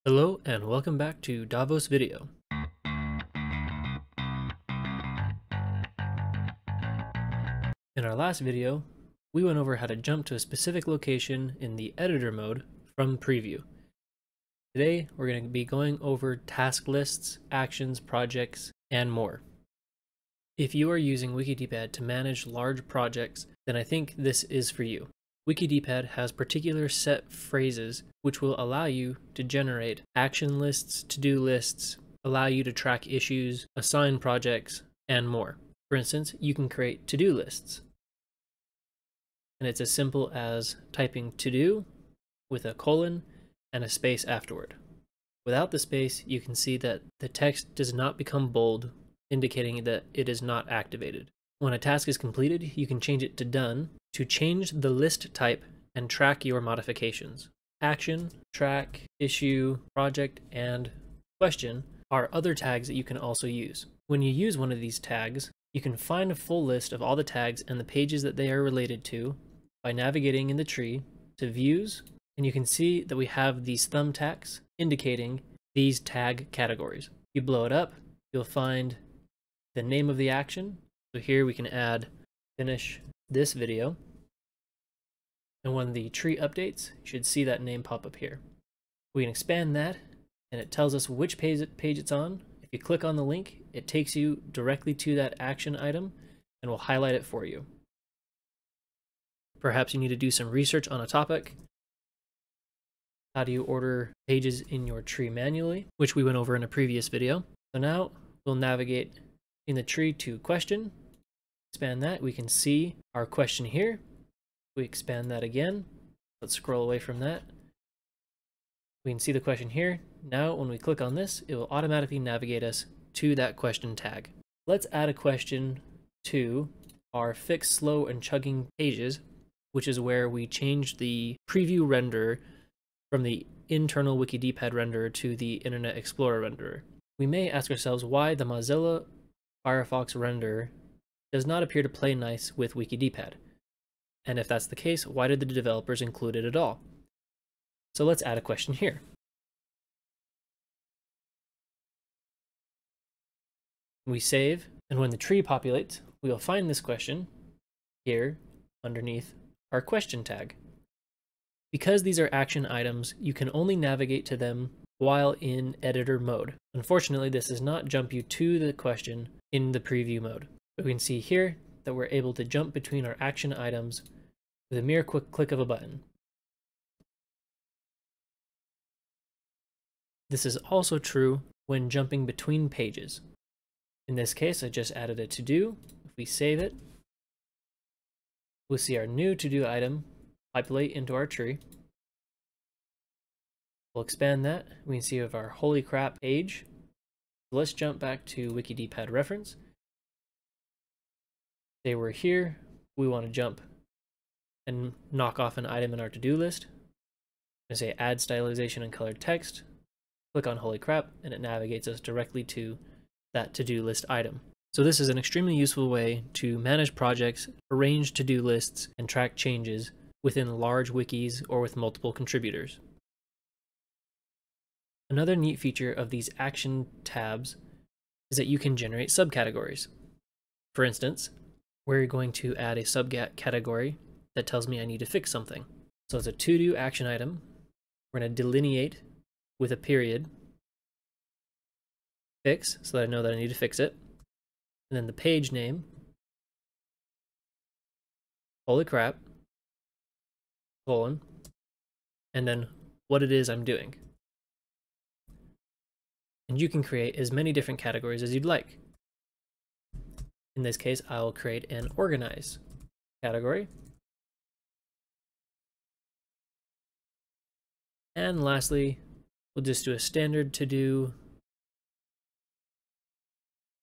Hello and welcome back to Davos video. In our last video, we went over how to jump to a specific location in the editor mode from preview. Today, we're going to be going over task lists, actions, projects, and more. If you are using WikidPad to manage large projects, then I think this is for you. WikidPad has particular set phrases which will allow you to generate action lists, to-do lists, allow you to track issues, assign projects, and more. For instance, you can create to-do lists. And it's as simple as typing to-do with a colon and a space afterward. Without the space, you can see that the text does not become bold, indicating that it is not activated. When a task is completed, you can change it to done to change the list type and track your modifications. Action, track, issue, project, and question are other tags that you can also use. When you use one of these tags, you can find a full list of all the tags and the pages that they are related to by navigating in the tree to views, and you can see that we have these thumbtacks indicating these tag categories. You blow it up, you'll find the name of the action. So here we can add finish this video. And when the tree updates, you should see that name pop up here. We can expand that and it tells us which page it's on. If you click on the link, it takes you directly to that action item and will highlight it for you. Perhaps you need to do some research on a topic. How do you order pages in your tree manually, which we went over in a previous video. So now we'll navigate in the tree to question. Expand that, we can see our question here. We expand that again. Let's scroll away from that. We can see the question here. Now when we click on this, it will automatically navigate us to that question tag. Let's add a question to our fix slow and chugging pages, which is where we change the preview renderer from the internal WikidPad renderer to the Internet Explorer renderer. We may ask ourselves why the Mozilla Firefox renderer does not appear to play nice with WikidPad. And if that's the case, why did the developers include it at all? So let's add a question here. We save, and when the tree populates, we will find this question here underneath our question tag. Because these are action items, you can only navigate to them while in editor mode. Unfortunately, this does not jump you to the question in the preview mode. But we can see here that we're able to jump between our action items with a mere quick click of a button. This is also true when jumping between pages. In this case, I just added a to-do. If we save it, we'll see our new to-do item populate into our tree. We'll expand that. We can see we have our holy crap page. Let's jump back to WikidPad reference. Say we're here, we want to jump and knock off an item in our to-do list. I say add stylization and colored text, click on holy crap, and it navigates us directly to that to-do list item. So this is an extremely useful way to manage projects, arrange to-do lists, and track changes within large wikis or with multiple contributors. Another neat feature of these action tabs is that you can generate subcategories. For instance, we're going to add a subcategory that tells me I need to fix something. So it's a to-do action item. We're going to delineate with a period, fix, so that I know that I need to fix it. And then the page name, holy crap, colon, and then what it is I'm doing. And you can create as many different categories as you'd like. In this case, I'll create an organize category. And lastly, we'll just do a standard to-do.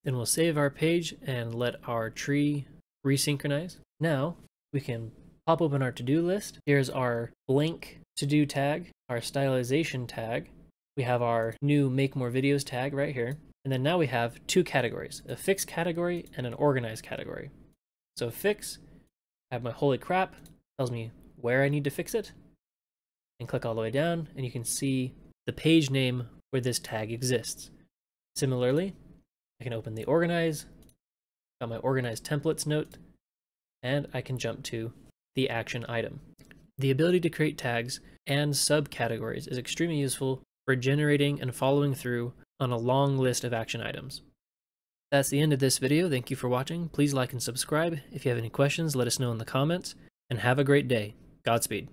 Then we'll save our page and let our tree resynchronize. Now we can pop open our to-do list. Here's our blank to-do tag, our stylization tag. We have our new make more videos tag right here. And then now we have two categories, a fix category and an organize category. So fix, I have my holy crap, tells me where I need to fix it. And click all the way down and you can see the page name where this tag exists. Similarly, I can open the Organize, got my Organize Templates note, and I can jump to the action item. The ability to create tags and subcategories is extremely useful for generating and following through on a long list of action items. That's the end of this video. Thank you for watching. Please like and subscribe. If you have any questions, let us know in the comments, and have a great day. Godspeed.